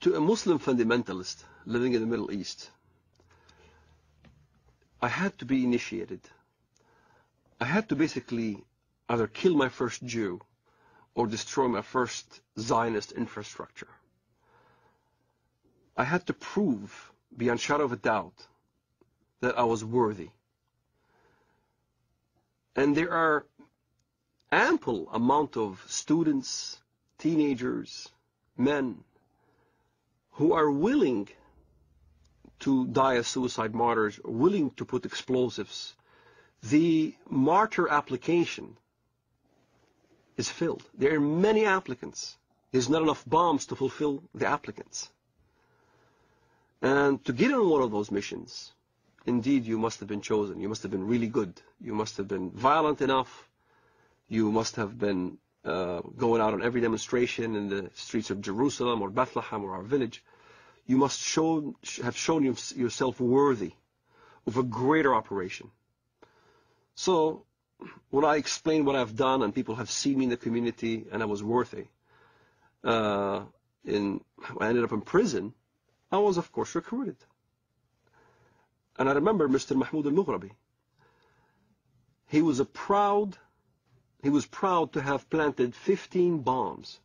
To a Muslim fundamentalist living in the Middle East, I had to be initiated. I had to basically either kill my first Jew or destroy my first Zionist infrastructure. I had to prove, beyond shadow of a doubt, that I was worthy. And there are ample amount of students, teenagers, men who are willing to die as suicide martyrs, willing to put explosives. The martyr application is filled. There are many applicants. There's not enough bombs to fulfill the applicants. And to get on one of those missions, indeed, you must have been chosen. You must have been really good. You must have been violent enough. You must have been going out on every demonstration in the streets of Jerusalem or Bethlehem or our village. You must have shown yourself worthy of a greater operation. So when I explain what I've done and people have seen me in the community and I was worthy, I ended up in prison, I was, of course, recruited. And I remember Mr. Mahmoud al-Mughrabi. He was proud to have planted 15 bombs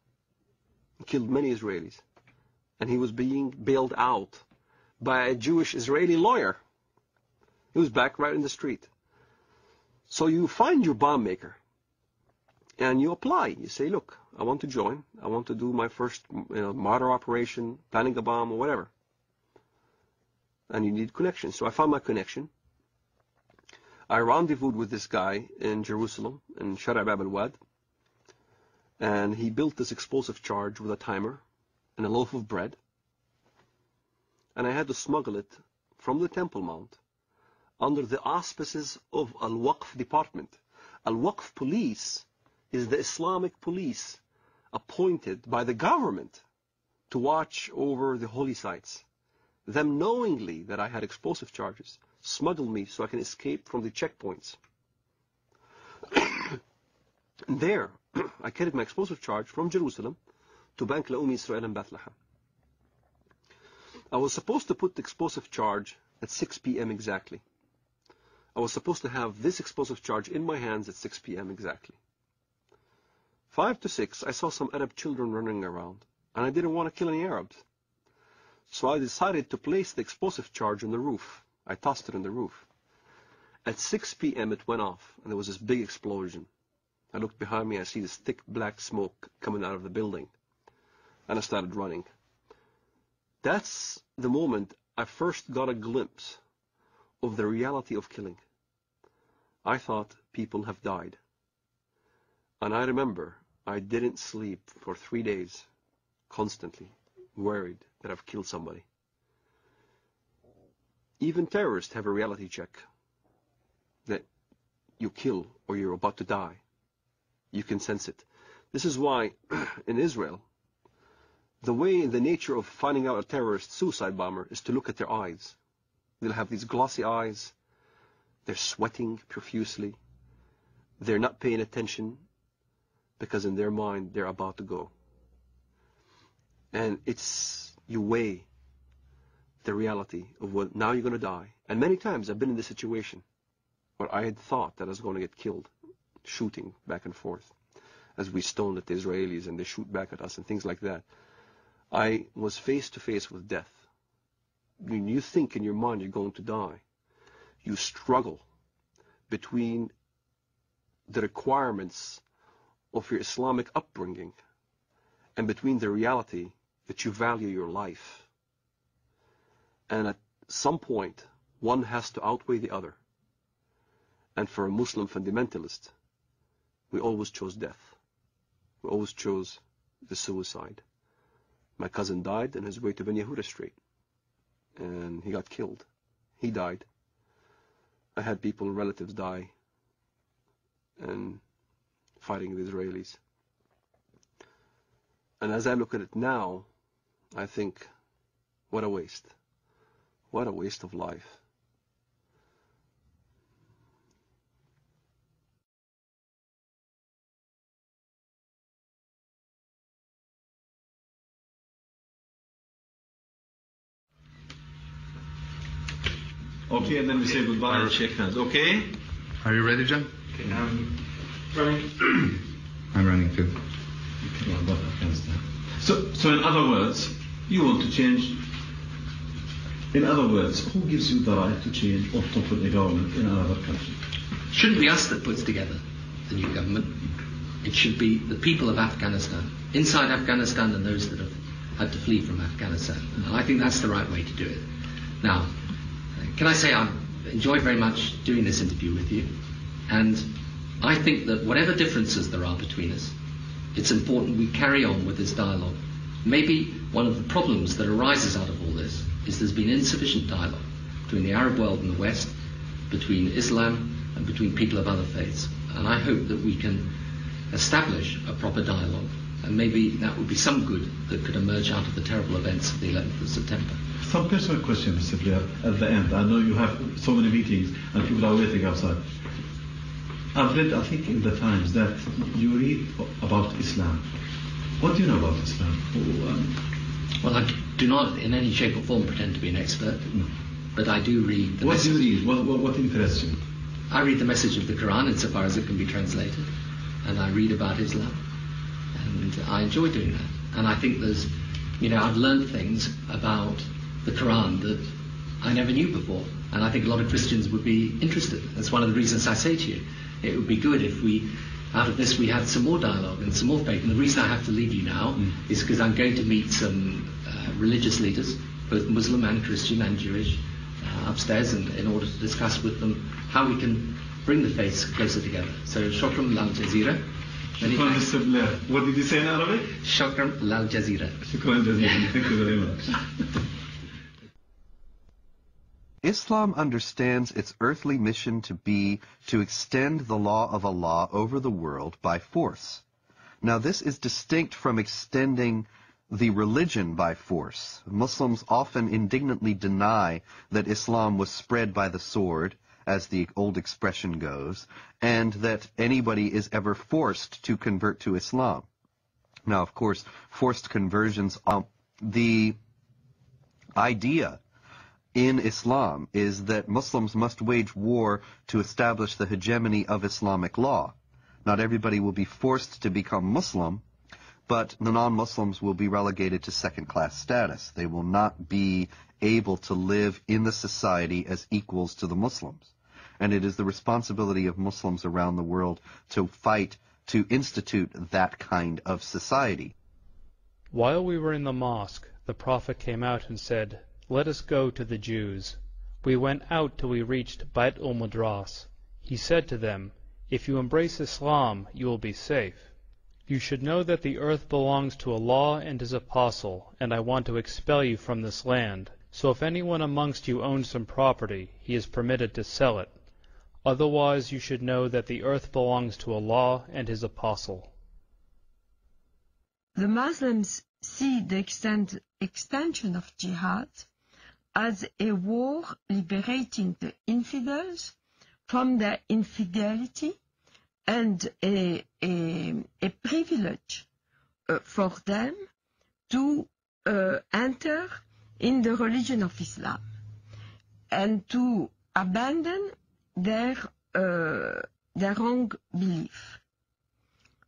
and killed many Israelis. And he was being bailed out by a Jewish Israeli lawyer. He was back right in the street. So you find your bomb maker and you apply. You say, look, I want to join. I want to do my first martyr operation, planting a bomb or whatever. And you need connections. So I found my connection. I rendezvoused with this guy in Jerusalem, in Shara' Bab al-Wad. And he built this explosive charge with a timer and a loaf of bread. And I had to smuggle it from the Temple Mount under the auspices of Al-Waqf department. Al-Waqf police is the Islamic police appointed by the government to watch over the holy sites. Them knowingly that I had explosive charges smuggled me so I can escape from the checkpoints. And there, I carried my explosive charge from Jerusalem to Bank Leumi Israel in Bethlehem. I was supposed to put the explosive charge at 6 p.m. exactly. I was supposed to have this explosive charge in my hands at 6 p.m. exactly. 5 to 6, I saw some Arab children running around, and I didn't want to kill any Arabs. So I decided to place the explosive charge on the roof. I tossed it on the roof. At 6 p.m. it went off, and there was this big explosion. I looked behind me, I see this thick black smoke coming out of the building, and I started running. That's the moment I first got a glimpse of the reality of killing. I thought people have died. And I remember I didn't sleep for 3 days, constantly worried that I've killed somebody. Even terrorists have a reality check that you kill or you're about to die. You can sense it. This is why in Israel, the nature of finding out a terrorist suicide bomber is to look at their eyes. They'll have these glossy eyes. They're sweating profusely. They're not paying attention because in their mind they're about to go. And you weigh the reality of what now you're going to die. And many times I've been in this situation where I had thought that I was going to get killed, shooting back and forth as we stoned at the Israelis and they shoot back at us and things like that. I was face to face with death. When you think in your mind you're going to die, you struggle between the requirements of your Islamic upbringing and between the reality that you value your life. And at some point, one has to outweigh the other. And for a Muslim fundamentalist, we always chose death. We always chose the suicide. My cousin died on his way to Ben Yehuda Street, and he got killed. He died. I had people, relatives die, and fighting the Israelis. And as I look at it now, I think, what a waste. What a waste of life. Okay, and then we say goodbye and shake hands. Okay? Are you ready, John? Okay, running. I'm running too. So in other words, you want to change. In other words, who gives you the right to change or to put a government in another country? Shouldn't be us that puts together the new government. It should be the people of Afghanistan, inside Afghanistan and those that have had to flee from Afghanistan. And I think that's the right way to do it. Now, can I say I've enjoyed very much doing this interview with you, and I think that whatever differences there are between us, it's important we carry on with this dialogue. Maybe one of the problems that arises out of all this is there's been insufficient dialogue between the Arab world and the West, between Islam and between people of other faiths. And I hope that we can establish a proper dialogue, and maybe that would be some good that could emerge out of the terrible events of the 11th of September. Some personal question, Mr. Blair, at the end. I know you have so many meetings and people are waiting outside. I've read, I think, in the Times that you read about Islam. What do you know about Islam? Well, I do not in any shape or form pretend to be an expert, but I do read the message. What do you read? What interests you? I read the message of the Quran insofar as it can be translated, and I read about Islam, and I enjoy doing that. And I think there's, I've learned things about the Quran that I never knew before, and I think a lot of Christians would be interested. That's one of the reasons I say to you, it would be good if out of this we had some more dialogue and some more faith. And the reason I have to leave you now is because I'm going to meet some religious leaders, both Muslim and Christian and Jewish, upstairs, and in order to discuss with them how we can bring the faiths closer together. So, shukran lal jazeera. Shukran, Mr. Blair. What did you say in Arabic? Shukran lal jazeera. Shukran jazeera. Thank you very much. Islam understands its earthly mission to be to extend the law of Allah over the world by force. Now, this is distinct from extending the religion by force. Muslims often indignantly deny that Islam was spread by the sword, as the old expression goes, and that anybody is ever forced to convert to Islam. Now, of course, forced conversions, the idea in Islam is that Muslims must wage war to establish the hegemony of Islamic law. Not everybody will be forced to become Muslim, but the non-Muslims will be relegated to second-class status. They will not be able to live in the society as equals to the Muslims. And it is the responsibility of Muslims around the world to fight to institute that kind of society. While we were in the mosque, the Prophet came out and said, "Let us go to the Jews." We went out till we reached Bait al-Madras. He said to them, "If you embrace Islam, you will be safe. You should know that the earth belongs to Allah and His Apostle, and I want to expel you from this land. So if anyone amongst you owns some property, he is permitted to sell it. Otherwise you should know that the earth belongs to Allah and His Apostle." The Muslims see the extension of jihad as a war liberating the infidels from their infidelity and a privilege for them to enter in the religion of Islam and to abandon their wrong belief.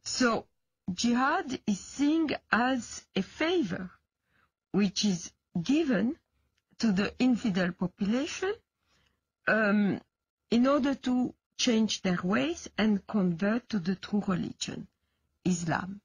So jihad is seen as a favor which is given to the infidel population in order to change their ways and convert to the true religion, Islam.